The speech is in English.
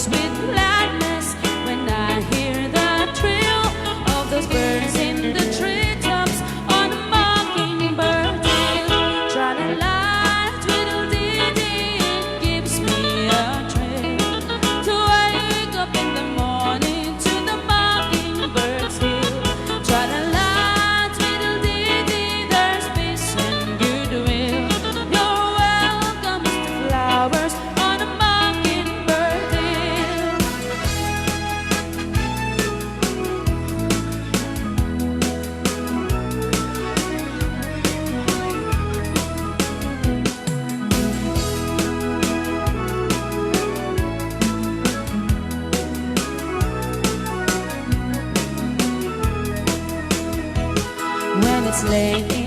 fills with gladness when I hear the trill of those birds in the treetops on a mockingbird hill. Tra-la-la, twiddle-dee-dee, it gives me a thrill to wake up in the morning to the mockingbird's hill. Tra-la-la, twiddle-dee-dee, there's peace and goodwill. You're welcome, Mr. Flowers, on a mockingbird hill. When it's late